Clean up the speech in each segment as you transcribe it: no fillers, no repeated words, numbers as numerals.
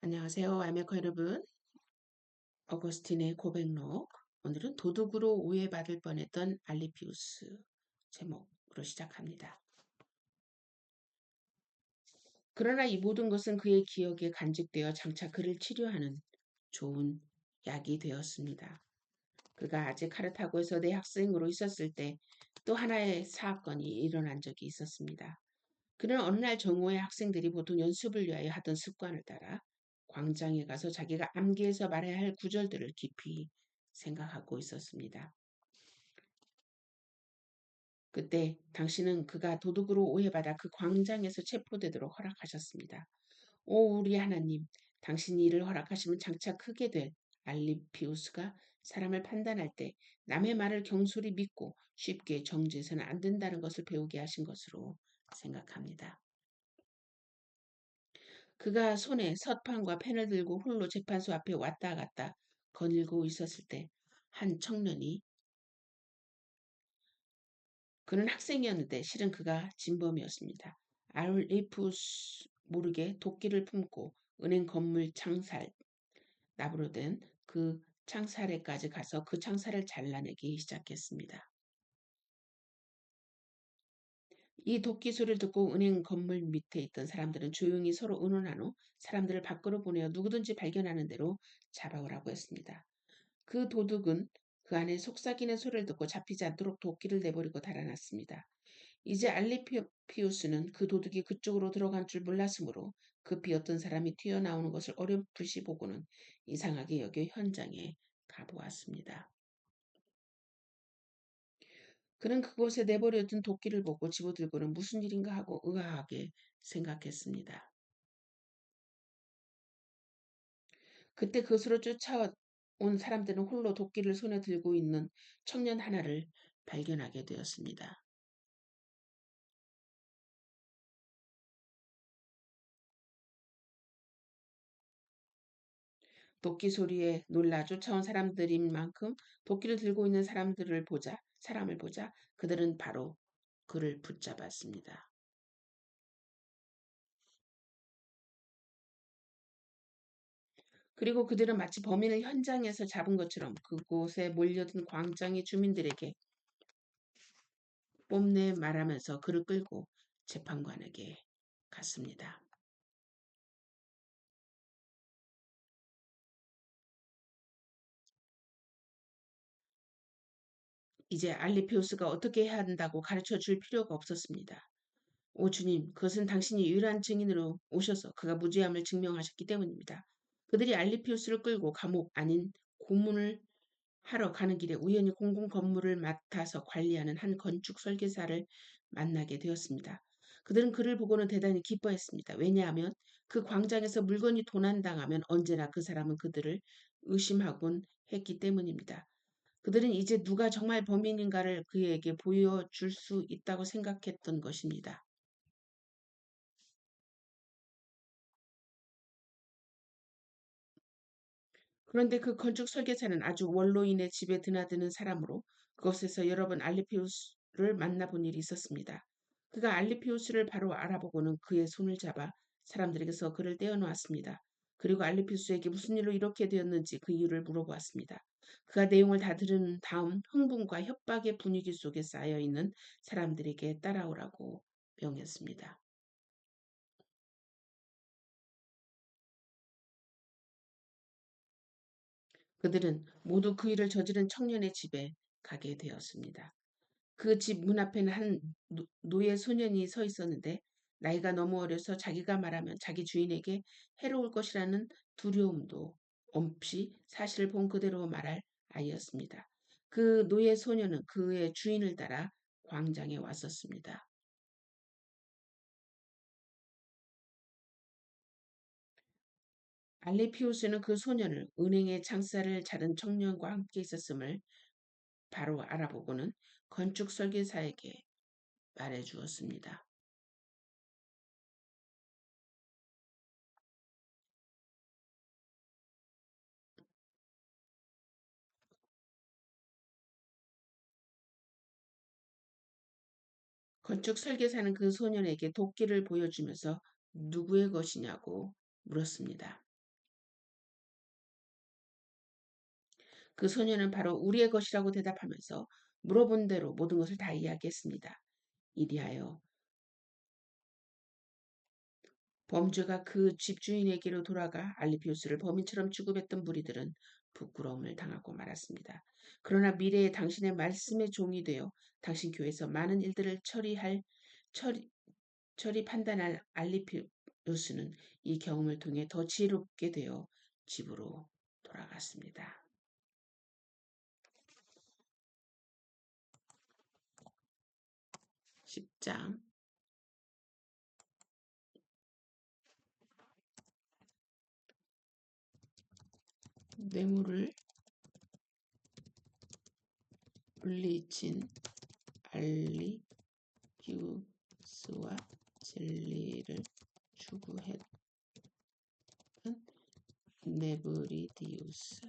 안녕하세요. 알메커 여러분. 어거스틴의 고백록. 오늘은 도둑으로 오해받을 뻔했던 알리피우스 제목으로 시작합니다. 그러나 이 모든 것은 그의 기억에 간직되어 장차 그를 치료하는 좋은 약이 되었습니다. 그가 아직 카르타고에서 대학생으로 있었을 때 또 하나의 사건이 일어난 적이 있었습니다. 그는 어느 날 정오에 학생들이 보통 연습을 위하여 하던 습관을 따라 광장에 가서 자기가 암기해서 말해야 할 구절들을 깊이 생각하고 있었습니다. 그때 당신은 그가 도둑으로 오해받아 그 광장에서 체포되도록 허락하셨습니다. 오 우리 하나님, 당신이 이를 허락하시면 장차 크게 될 알리피우스가 사람을 판단할 때 남의 말을 경솔히 믿고 쉽게 정죄해서는 안 된다는 것을 배우게 하신 것으로 생각합니다. 그가 손에 서판과 펜을 들고 홀로 재판소 앞에 왔다 갔다 거닐고 있었을 때 한 청년이 그는 학생이었는데 실은 그가 진범이었습니다. 알리푸스 모르게 도끼를 품고 은행 건물 창살 나무로 된 그 창살에까지 가서 그 창살을 잘라내기 시작했습니다. 이 도끼 소리를 듣고 은행 건물 밑에 있던 사람들은 조용히 서로 의논한 후 사람들을 밖으로 보내어 누구든지 발견하는 대로 잡아오라고 했습니다. 그 도둑은 그 안에 속삭이는 소리를 듣고 잡히지 않도록 도끼를 내버리고 달아났습니다. 이제 알리피우스는 그 도둑이 그쪽으로 들어간 줄 몰랐으므로 급히 어떤 사람이 튀어나오는 것을 어렴풋이 보고는 이상하게 여겨 현장에 가보았습니다. 그는 그곳에 내버려둔 도끼를 보고 집어들고는 무슨 일인가 하고 의아하게 생각했습니다. 그때 그것으로 쫓아온 사람들은 홀로 도끼를 손에 들고 있는 청년 하나를 발견하게 되었습니다. 도끼 소리에 놀라 쫓아온 사람들인 만큼 도끼를 들고 있는 사람을 보자 그들은 바로 그를 붙잡았습니다. 그리고 그들은 마치 범인을 현장에서 잡은 것처럼 그곳에 몰려든 광장의 주민들에게 뽐내 말하면서 그를 끌고 재판관에게 갔습니다. 이제 알리피우스가 어떻게 해야 한다고 가르쳐 줄 필요가 없었습니다. 오 주님, 그것은 당신이 유일한 증인으로 오셔서 그가 무죄함을 증명하셨기 때문입니다. 그들이 알리피우스를 끌고 감옥 아닌 고문을 하러 가는 길에 우연히 공공 건물을 맡아서 관리하는 한 건축 설계사를 만나게 되었습니다. 그들은 그를 보고는 대단히 기뻐했습니다. 왜냐하면 그 광장에서 물건이 도난당하면 언제나 그 사람은 그들을 의심하곤 했기 때문입니다. 그들은 이제 누가 정말 범인인가를 그에게 보여줄 수 있다고 생각했던 것입니다. 그런데 그 건축 설계사는 아주 원로인의 집에 드나드는 사람으로 그곳에서 여러 번 알리피우스를 만나본 일이 있었습니다. 그가 알리피우스를 바로 알아보고는 그의 손을 잡아 사람들에게서 그를 떼어놓았습니다. 그리고 알리피우스에게 무슨 일로 이렇게 되었는지 그 이유를 물어보았습니다. 그가 내용을 다 들은 다음 흥분과 협박의 분위기 속에 쌓여 있는 사람들에게 따라오라고 명했습니다. 그들은 모두 그 일을 저지른 청년의 집에 가게 되었습니다. 그 집 문 앞에는 한 노예 소년이 서 있었는데 나이가 너무 어려서 자기가 말하면 자기 주인에게 해로울 것이라는 두려움도 없이 사실을 본 그대로 말할 아이였습니다. 그 노예 소년은 그의 주인을 따라 광장에 왔었습니다. 알레피우스는 그 소년을 은행의 창살을 자른 청년과 함께 있었음을 바로 알아보고는 건축 설계사에게 말해 주었습니다. 건축 설계사는 그 소년에게 도끼를 보여주면서 누구의 것이냐고 물었습니다. 그 소녀는 바로 우리의 것이라고 대답하면서 물어본 대로 모든 것을 다 이야기했습니다. 이리하여 범죄가 그 집주인에게로 돌아가 알리피우스를 범인처럼 취급했던 무리들은 부끄러움을 당하고 말았습니다. 그러나 미래에 당신의 말씀의 종이 되어 당신 교회에서 많은 일들을 처리, 처리 판단할 알리피우스는 이 경험을 통해 더 지혜롭게 되어 집으로 돌아갔습니다. 10장 뇌물을 물리친 알리피우스와 진리를 추구했던 네브리디우스.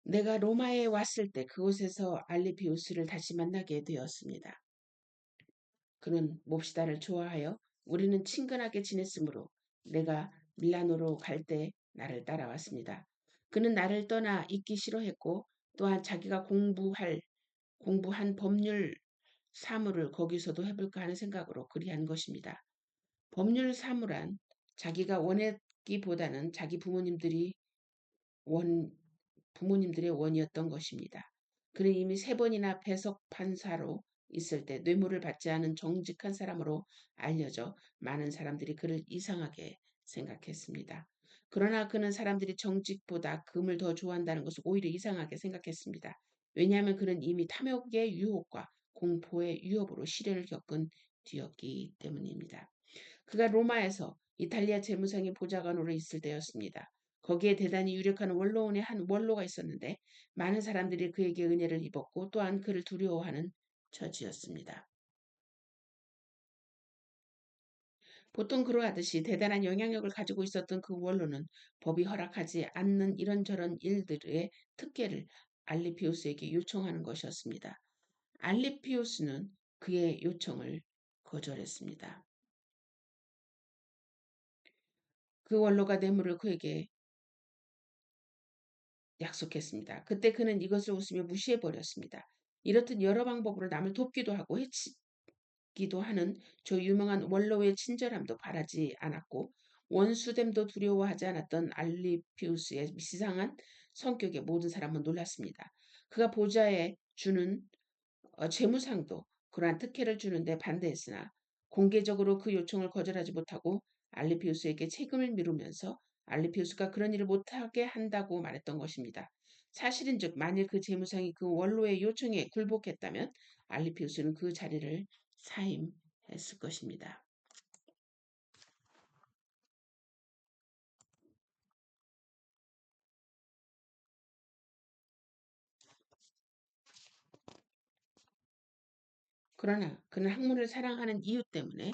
내가 로마에 왔을 때 그곳에서 알리피우스를 다시 만나게 되었습니다. 그는 몹시다를 좋아하여 우리는 친근하게 지냈으므로 내가 밀라노로 갈 때 나를 따라왔습니다. 그는 나를 떠나 있기 싫어했고 또한 자기가 공부한 법률 사무를 거기서도 해볼까 하는 생각으로 그리한 것입니다. 법률 사무란 자기가 원했기보다는 자기 원, 부모님들의 원이었던 것입니다. 그는 이미 3번이나 배석 판사로 있을 때 뇌물을 받지 않은 정직한 사람으로 알려져 많은 사람들이 그를 이상하게 생각했습니다. 그러나 그는 사람들이 정직보다 금을 더 좋아한다는 것을 오히려 이상하게 생각했습니다. 왜냐하면 그는 이미 탐욕의 유혹과 공포의 위협으로 시련을 겪은 뒤였기 때문입니다. 그가 로마에서 이탈리아 재무상의 보좌관으로 있을 때였습니다. 거기에 대단히 유력한 원로원의 한 원로가 있었는데 많은 사람들이 그에게 은혜를 입었고 또한 그를 두려워하는 처지였습니다. 보통 그러하듯이 대단한 영향력을 가지고 있었던 그 원로는 법이 허락하지 않는 이런저런 일들의 특혜를 알리피우스에게 요청하는 것이었습니다. 알리피우스는 그의 요청을 거절했습니다. 그 원로가 뇌물을 그에게 약속했습니다. 그때 그는 이것을 웃으며 무시해버렸습니다. 이렇듯 여러 방법으로 남을 돕기도 하고 해치기도 하는 저 유명한 원로의 친절함도 바라지 않았고 원수됨도 두려워하지 않았던 알리피우스의 시상한 성격에 모든 사람은 놀랐습니다. 그가 보좌에 주는 재무상도 그러한 특혜를 주는데 반대했으나 공개적으로 그 요청을 거절하지 못하고 알리피우스에게 책임을 미루면서 알리피우스가 그런 일을 못하게 한다고 말했던 것입니다. 사실인즉 만일 그 재무상이 그 원로의 요청에 굴복했다면 알리피우스는 그 자리를 사임했을 것입니다. 그러나 그는 학문을 사랑하는 이유 때문에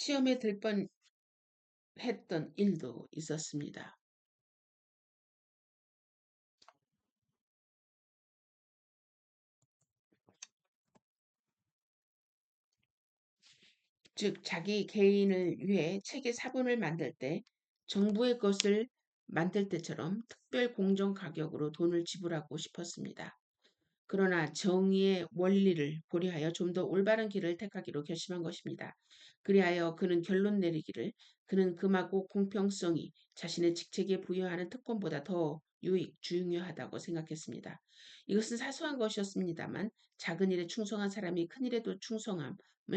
시험에 들 뻔했던 일도 있었습니다. 즉 자기 개인을 위해 책의 사본을 만들 때 정부의 것을 만들 때처럼 특별 공정 가격으로 돈을 지불하고 싶었습니다. 그러나 정의의 원리를 고려하여 좀 더 올바른 길을 택하기로 결심한 것입니다. 그리하여 그는 결론 내리기를 그는 금하고 공평성이 자신의 직책에 부여하는 특권보다 더 중요하다고 생각했습니다. 이것은 사소한 것이었습니다만 작은 일에 충성한 사람이 큰 일에도 충성함을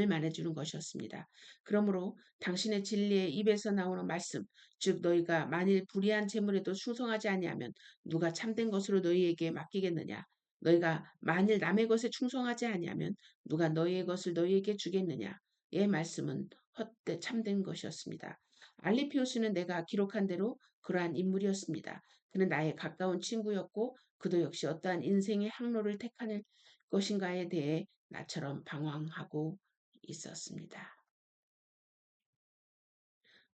말해주는 것이었습니다. 그러므로 당신의 진리의 입에서 나오는 말씀, 즉 너희가 만일 불의한 재물에도 충성하지 아니하면 누가 참된 것으로 너희에게 맡기겠느냐? 너희가 만일 남의 것에 충성하지 아니하면 누가 너희의 것을 너희에게 주겠느냐? 의 말씀은 헛되 참된 것이었습니다. 알리피우스는 내가 기록한 대로 그러한 인물이었습니다. 그는 나의 가까운 친구였고 그도 역시 어떠한 인생의 항로를 택할 것인가에 대해 나처럼 방황하고 있었습니다.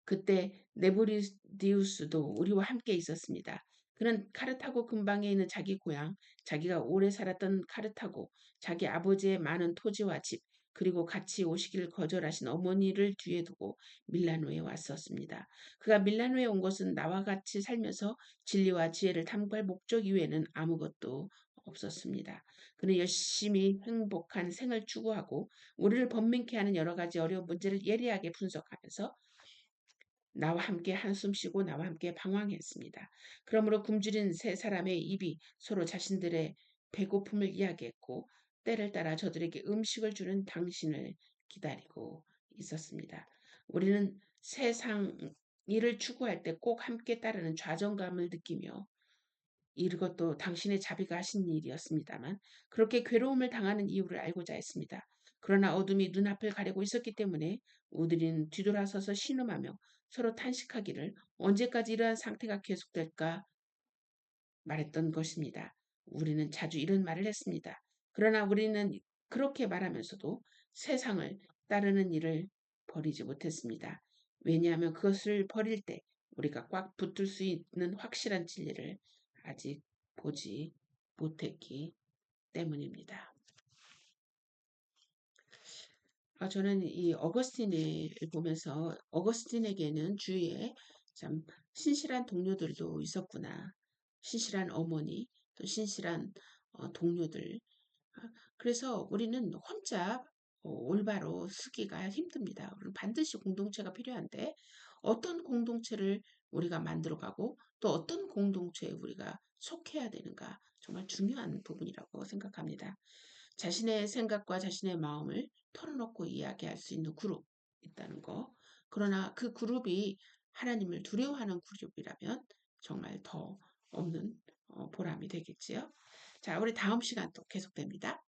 그때 네브리디우스도 우리와 함께 있었습니다. 그는 카르타고 근방에 있는 자기 고향, 자기가 오래 살았던 카르타고, 자기 아버지의 많은 토지와 집, 그리고 같이 오시기를 거절하신 어머니를 뒤에 두고 밀라노에 왔었습니다. 그가 밀라노에 온 것은 나와 같이 살면서 진리와 지혜를 탐구할 목적 이외에는 아무것도 없었습니다. 그는 열심히 행복한 생을 추구하고 우리를 번민케 하는 여러 가지 어려운 문제를 예리하게 분석하면서 나와 함께 한숨 쉬고 나와 함께 방황했습니다. 그러므로 굶주린 세 사람의 입이 서로 자신들의 배고픔을 이야기했고 때를 따라 저들에게 음식을 주는 당신을 기다리고 있었습니다. 우리는 세상 일을 추구할 때 꼭 함께 따르는 좌정감을 느끼며 이것도 당신의 자비가 하신 일이었습니다만 그렇게 괴로움을 당하는 이유를 알고자 했습니다. 그러나 어둠이 눈앞을 가리고 있었기 때문에 우리는 뒤돌아서서 신음하며 서로 탄식하기를 언제까지 이러한 상태가 계속될까 말했던 것입니다. 우리는 자주 이런 말을 했습니다. 그러나 우리는 그렇게 말하면서도 세상을 따르는 일을 버리지 못했습니다. 왜냐하면 그것을 버릴 때 우리가 꽉 붙들 수 있는 확실한 진리를 아직 보지 못했기 때문입니다. 저는 이 어거스틴을 보면서 어거스틴에게는 주위에 참 신실한 동료들도 있었구나. 신실한 어머니, 또 신실한 동료들. 그래서 우리는 혼자 올바로 쓰기가 힘듭니다. 우리는 반드시 공동체가 필요한데 어떤 공동체를 우리가 만들어가고 또 어떤 공동체에 우리가 속해야 되는가 정말 중요한 부분이라고 생각합니다. 자신의 생각과 자신의 마음을 털어놓고 이야기할 수 있는 그룹 있다는 거. 그러나 그 그룹이 하나님을 두려워하는 그룹이라면 정말 더 없는 보람이 되겠지요. 자, 우리 다음 시간 또 계속됩니다.